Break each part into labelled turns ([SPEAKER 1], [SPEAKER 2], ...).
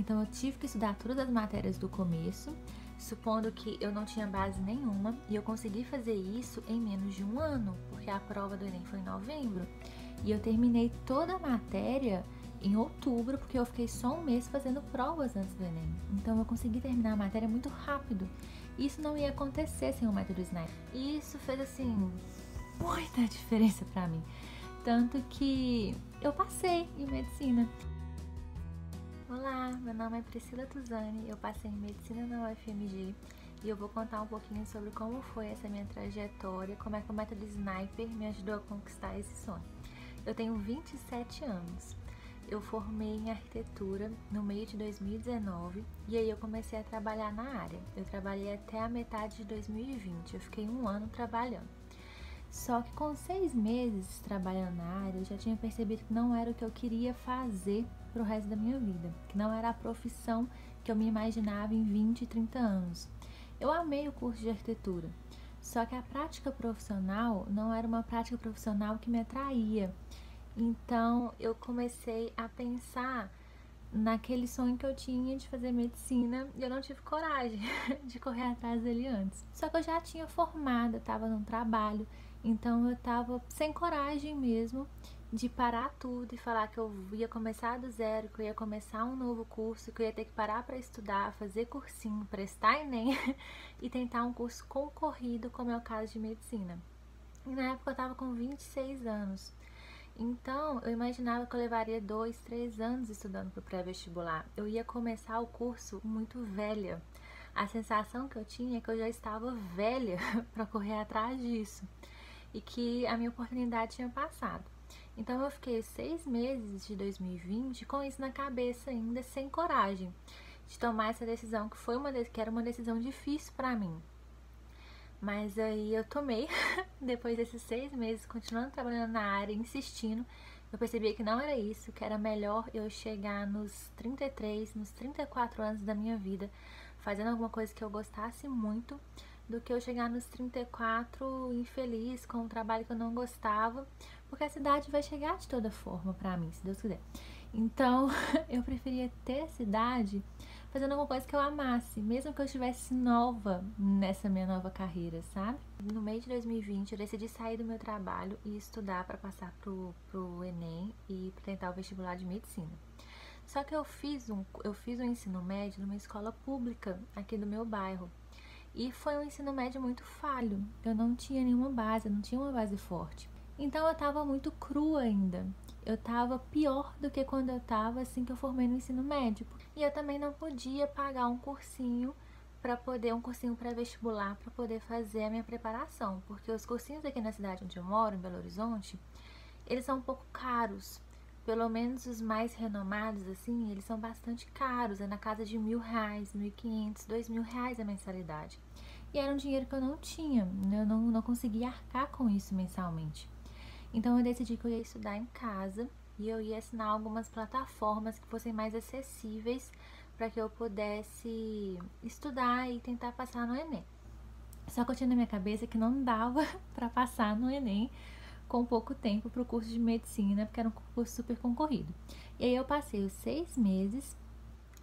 [SPEAKER 1] Então eu tive que estudar todas as matérias do começo, supondo que eu não tinha base nenhuma, e eu consegui fazer isso em menos de um ano, porque a prova do Enem foi em novembro, e eu terminei toda a matéria em outubro, porque eu fiquei só um mês fazendo provas antes do Enem. Então eu consegui terminar a matéria muito rápido. Isso não ia acontecer sem o método Sniper. E isso fez, assim, muita diferença pra mim. Tanto que eu passei em medicina. Olá, meu nome é Priscila Tuzani, eu passei em medicina na UFMG e eu vou contar um pouquinho sobre como foi essa minha trajetória, como é que o método Sniper me ajudou a conquistar esse sonho. Eu tenho 27 anos. Eu formei em arquitetura no meio de 2019 e aí eu comecei a trabalhar na área. Eu trabalhei até a metade de 2020, eu fiquei um ano trabalhando. Só que com 6 meses trabalhando na área, eu já tinha percebido que não era o que eu queria fazer pro resto da minha vida, que não era a profissão que eu me imaginava em 20, 30 anos. Eu amei o curso de arquitetura, só que a prática profissional não era uma prática profissional que me atraía. Então eu comecei a pensar naquele sonho que eu tinha de fazer medicina e eu não tive coragem de correr atrás dele antes. Só que eu já tinha formado, eu estava num trabalho, então eu estava sem coragem mesmo de parar tudo e falar que eu ia começar do zero, que eu ia começar um novo curso, que eu ia ter que parar para estudar, fazer cursinho, prestar Enem e tentar um curso concorrido, como é o caso de medicina. E na época eu estava com 26 anos. Então, eu imaginava que eu levaria 2, 3 anos estudando para o pré-vestibular. Eu ia começar o curso muito velha. A sensação que eu tinha é que eu já estava velha para correr atrás disso e que a minha oportunidade tinha passado. Então, eu fiquei 6 meses de 2020 com isso na cabeça ainda, sem coragem de tomar essa decisão, que era uma decisão difícil para mim. Mas aí eu tomei, depois desses 6 meses, continuando trabalhando na área, insistindo, eu percebi que não era isso, que era melhor eu chegar nos 33, nos 34 anos da minha vida, fazendo alguma coisa que eu gostasse muito, do que eu chegar nos 34 infeliz, com um trabalho que eu não gostava, porque a cidade vai chegar de toda forma pra mim, se Deus quiser. Então, eu preferia ter a cidade fazendo alguma coisa que eu amasse, mesmo que eu estivesse nova nessa minha nova carreira, sabe? No meio de 2020, eu decidi sair do meu trabalho e estudar para passar pro Enem e pra tentar o vestibular de medicina. Só que eu fiz um ensino médio numa escola pública aqui do meu bairro. E foi um ensino médio muito falho. Eu não tinha nenhuma base, eu não tinha uma base forte. Então eu tava muito crua ainda. Eu tava pior do que quando eu tava assim que eu formei no ensino médio. E eu também não podia pagar um cursinho um cursinho pré-vestibular para poder fazer a minha preparação, porque os cursinhos aqui na cidade onde eu moro, em Belo Horizonte, eles são um pouco caros. Pelo menos os mais renomados, assim, eles são bastante caros, é na casa de R$1.000, R$1.500, R$2.000 a mensalidade. E era um dinheiro que eu não tinha, eu não conseguia arcar com isso mensalmente. Então eu decidi que eu ia estudar em casa e eu ia assinar algumas plataformas que fossem mais acessíveis para que eu pudesse estudar e tentar passar no Enem. Só que eu tinha na minha cabeça que não dava para passar no Enem com pouco tempo para o curso de medicina, porque era um curso super concorrido. E aí eu passei os 6 meses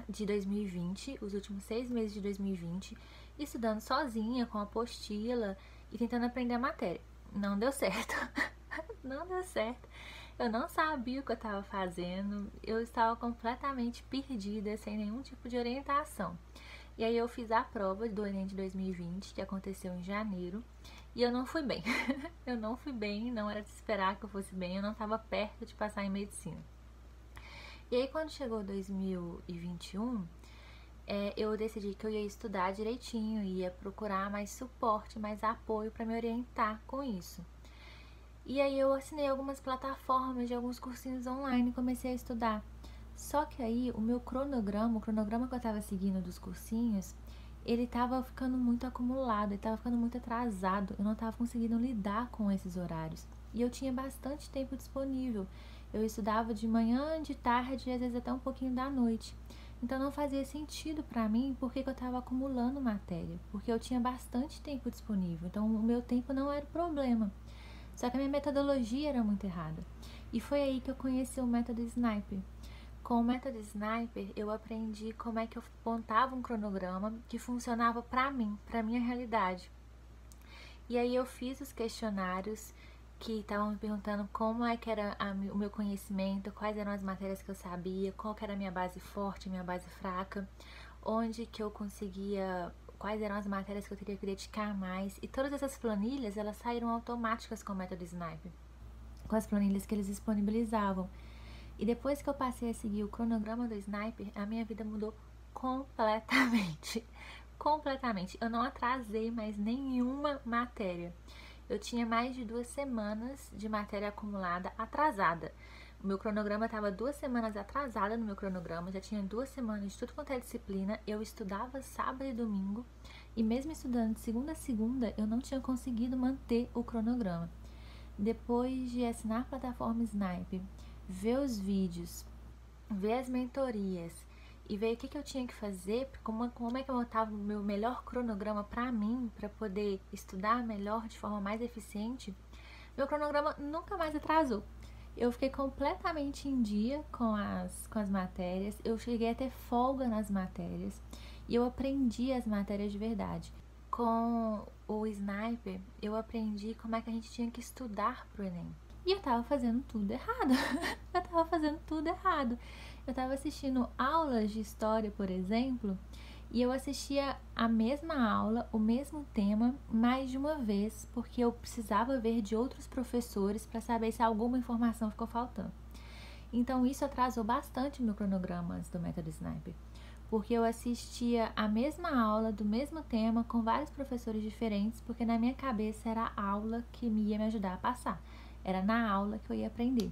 [SPEAKER 1] de 2020, os últimos 6 meses de 2020, estudando sozinha, com apostila e tentando aprender a matéria. Não deu certo. Não deu certo. Eu não sabia o que eu estava fazendo, eu estava completamente perdida, sem nenhum tipo de orientação. E aí eu fiz a prova do Enem de 2020, que aconteceu em janeiro, e eu não fui bem. Eu não fui bem, não era de esperar que eu fosse bem, eu não estava perto de passar em medicina. E aí quando chegou 2021, eu decidi que eu ia estudar direitinho, ia procurar mais suporte, mais apoio para me orientar com isso. E aí eu assinei algumas plataformas de alguns cursinhos online e comecei a estudar. Só que aí o cronograma que eu tava seguindo dos cursinhos, ele tava ficando muito acumulado, ele tava ficando muito atrasado, eu não tava conseguindo lidar com esses horários. E eu tinha bastante tempo disponível. Eu estudava de manhã, de tarde e às vezes até um pouquinho da noite. Então não fazia sentido pra mim porque eu tava acumulando matéria, porque eu tinha bastante tempo disponível. Então o meu tempo não era o problema. Só que a minha metodologia era muito errada. E foi aí que eu conheci o método Sniper. Com o método Sniper, eu aprendi como é que eu montava um cronograma que funcionava para mim, para minha realidade. E aí eu fiz os questionários que estavam me perguntando como é que era o meu conhecimento, quais eram as matérias que eu sabia, qual que era a minha base forte, minha base fraca, onde que eu conseguia, quais eram as matérias que eu teria que dedicar mais. E todas essas planilhas, elas saíram automáticas com o método Sniper, com as planilhas que eles disponibilizavam. E depois que eu passei a seguir o cronograma do Sniper, a minha vida mudou completamente. Completamente. Eu não atrasei mais nenhuma matéria. Eu tinha mais de 2 semanas de matéria acumulada atrasada. O meu cronograma estava 2 semanas atrasada no meu cronograma, já tinha 2 semanas de tudo quanto é disciplina. Eu estudava sábado e domingo, e mesmo estudando de segunda a segunda, eu não tinha conseguido manter o cronograma. Depois de assinar a plataforma Sniper, ver os vídeos, ver as mentorias e ver o que eu tinha que fazer, como é que eu montava o meu melhor cronograma para mim, para poder estudar melhor de forma mais eficiente, meu cronograma nunca mais atrasou. Eu fiquei completamente em dia com as matérias, eu cheguei a ter folga nas matérias e eu aprendi as matérias de verdade. Com o Sniper, eu aprendi como é que a gente tinha que estudar pro Enem. E eu tava fazendo tudo errado. Eu tava assistindo aulas de história, por exemplo, e eu assistia a mesma aula, o mesmo tema, mais de uma vez, porque eu precisava ver de outros professores para saber se alguma informação ficou faltando. Então isso atrasou bastante o meu cronograma antes do método Sniper, porque eu assistia a mesma aula do mesmo tema com vários professores diferentes, porque na minha cabeça era a aula que ia me ajudar a passar. Era na aula que eu ia aprender.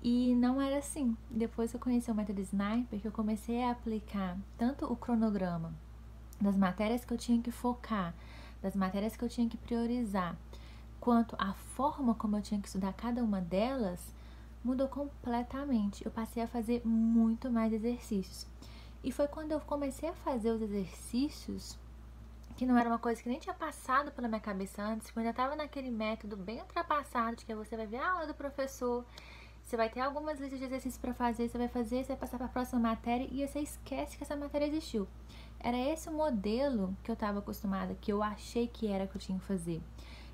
[SPEAKER 1] E não era assim. Depois que eu conheci o método Sniper, que eu comecei a aplicar tanto o cronograma das matérias que eu tinha que focar, das matérias que eu tinha que priorizar, quanto a forma como eu tinha que estudar cada uma delas, mudou completamente. Eu passei a fazer muito mais exercícios. E foi quando eu comecei a fazer os exercícios, que não era uma coisa que nem tinha passado pela minha cabeça antes, que eu ainda estava naquele método bem ultrapassado, de que você vai ver a aula do professor, você vai ter algumas listas de exercícios para fazer, você vai passar para a próxima matéria e você esquece que essa matéria existiu. Era esse o modelo que eu estava acostumada, que eu achei que era que eu tinha que fazer.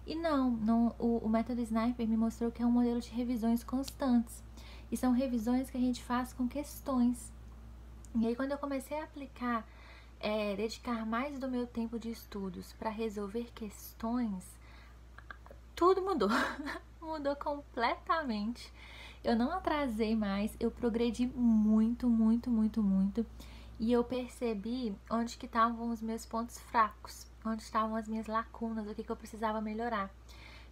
[SPEAKER 1] E não o método Sniper me mostrou que é um modelo de revisões constantes. E são revisões que a gente faz com questões. E aí, quando eu comecei a aplicar, dedicar mais do meu tempo de estudos para resolver questões, tudo mudou. Mudou completamente. Eu não atrasei mais, eu progredi muito. E eu percebi onde que estavam os meus pontos fracos, onde estavam as minhas lacunas, o que eu precisava melhorar.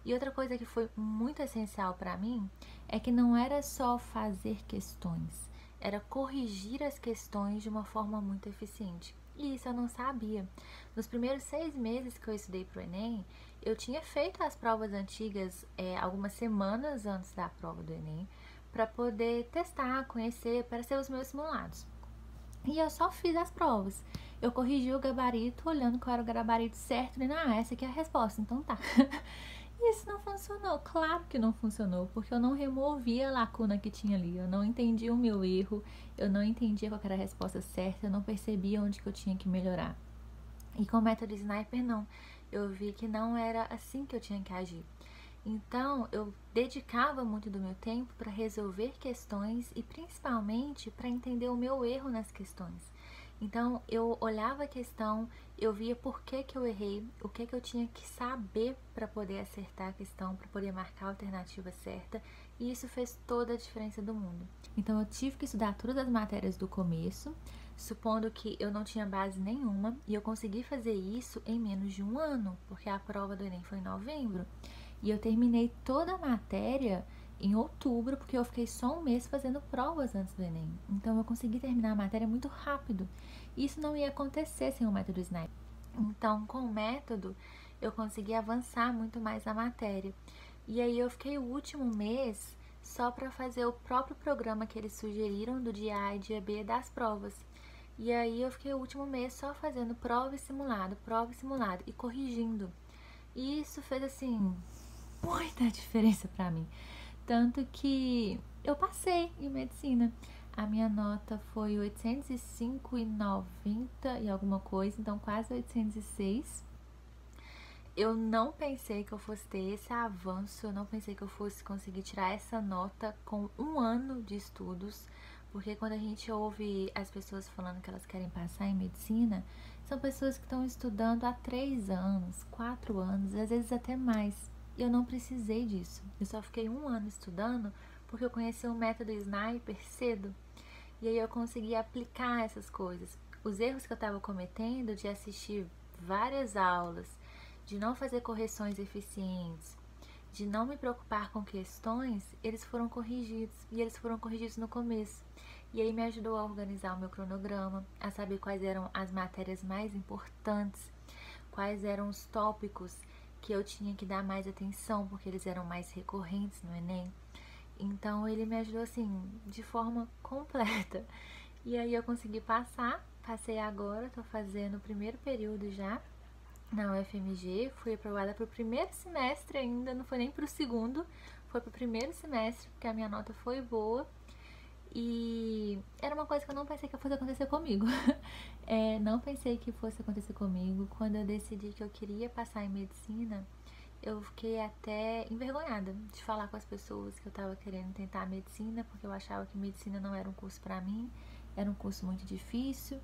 [SPEAKER 1] E outra coisa que foi muito essencial para mim é que não era só fazer questões, era corrigir as questões de uma forma muito eficiente. E isso eu não sabia. Nos primeiros 6 meses que eu estudei para o Enem, eu tinha feito as provas antigas algumas semanas antes da prova do Enem, para poder testar, conhecer, para ser os meus simulados. E eu só fiz as provas. Eu corrigi o gabarito, olhando qual era o gabarito certo, e essa aqui é a resposta, então tá. E isso não funcionou, claro que não funcionou, porque eu não removi a lacuna que tinha ali, eu não entendi o meu erro, eu não entendia qual era a resposta certa, eu não percebia onde que eu tinha que melhorar. E com o método Sniper, não. Eu vi que não era assim que eu tinha que agir. Então, eu dedicava muito do meu tempo para resolver questões e principalmente para entender o meu erro nas questões. Então, eu olhava a questão, eu via por que eu errei, o que eu tinha que saber para poder acertar a questão, para poder marcar a alternativa certa, e isso fez toda a diferença do mundo. Então, eu tive que estudar todas as matérias do começo, supondo que eu não tinha base nenhuma, e eu consegui fazer isso em menos de 1 ano, porque a prova do Enem foi em novembro. E eu terminei toda a matéria em outubro, porque eu fiquei só 1 mês fazendo provas antes do Enem. Então, eu consegui terminar a matéria muito rápido. Isso não ia acontecer sem o método Sniper. Então, com o método, eu consegui avançar muito mais na matéria. E aí, eu fiquei o último mês só para fazer o próprio programa que eles sugeriram do dia A e dia B das provas. E aí, eu fiquei o último mês só fazendo prova e simulado, e corrigindo. E isso fez, assim, muita diferença pra mim. Tanto que eu passei em medicina. A minha nota foi 805,90 e alguma coisa, então quase 806. Eu não pensei que eu fosse ter esse avanço, eu não pensei que eu fosse conseguir tirar essa nota com um ano de estudos, porque quando a gente ouve as pessoas falando que elas querem passar em medicina, são pessoas que estão estudando há 3 anos, 4 anos, às vezes até mais. E eu não precisei disso. Eu só fiquei um ano estudando porque eu conheci o método Sniper cedo. E aí eu consegui aplicar essas coisas. Os erros que eu estava cometendo de assistir várias aulas, de não fazer correções eficientes, de não me preocupar com questões, eles foram corrigidos. E eles foram corrigidos no começo. E aí me ajudou a organizar o meu cronograma, a saber quais eram as matérias mais importantes, quais eram os tópicos que eu tinha que dar mais atenção, porque eles eram mais recorrentes no Enem. Então ele me ajudou assim, de forma completa. E aí eu consegui passar, passei agora, tô fazendo o primeiro período já na UFMG, fui aprovada para o primeiro semestre ainda, não foi nem para o segundo, foi para o primeiro semestre, porque a minha nota foi boa. E era uma coisa que eu não pensei que fosse acontecer comigo. Não pensei que fosse acontecer comigo. Quando eu decidi que eu queria passar em medicina, eu fiquei até envergonhada de falar com as pessoas que eu tava querendo tentar medicina, porque eu achava que medicina não era um curso pra mim, era um curso muito difícil,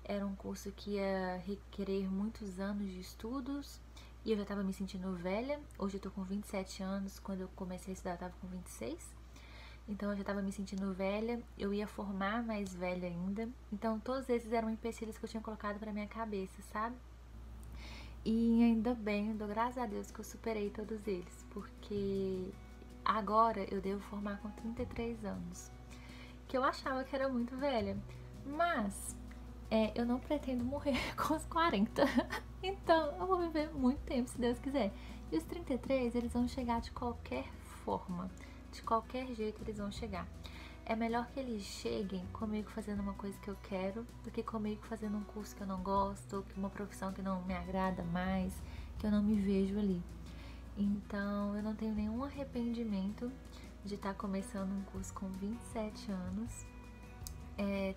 [SPEAKER 1] era um curso que ia requerer muitos anos de estudos, e eu já tava me sentindo velha. Hoje eu tô com 27 anos, quando eu comecei a estudar eu tava com 26. Então eu já tava me sentindo velha, eu ia formar mais velha ainda. Então todos esses eram empecilhos que eu tinha colocado pra minha cabeça, sabe? E ainda bem, eu dou graças a Deus que eu superei todos eles, porque agora eu devo formar com 33 anos, que eu achava que era muito velha, mas eu não pretendo morrer com os 40, então eu vou viver muito tempo, se Deus quiser. E os 33, eles vão chegar de qualquer forma, de qualquer jeito eles vão chegar. É melhor que eles cheguem comigo fazendo uma coisa que eu quero do que comigo fazendo um curso que eu não gosto, ou uma profissão que não me agrada mais, que eu não me vejo ali. Então, eu não tenho nenhum arrependimento de estar começando um curso com 27 anos.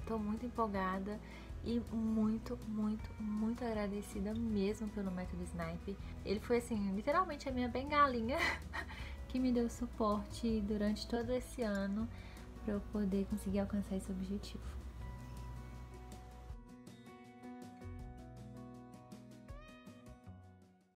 [SPEAKER 1] Tô muito empolgada e muito, muito, muito agradecida mesmo pelo método Sniper. Ele foi assim, literalmente a minha bengalinha que me deu suporte durante todo esse ano para eu poder conseguir alcançar esse objetivo.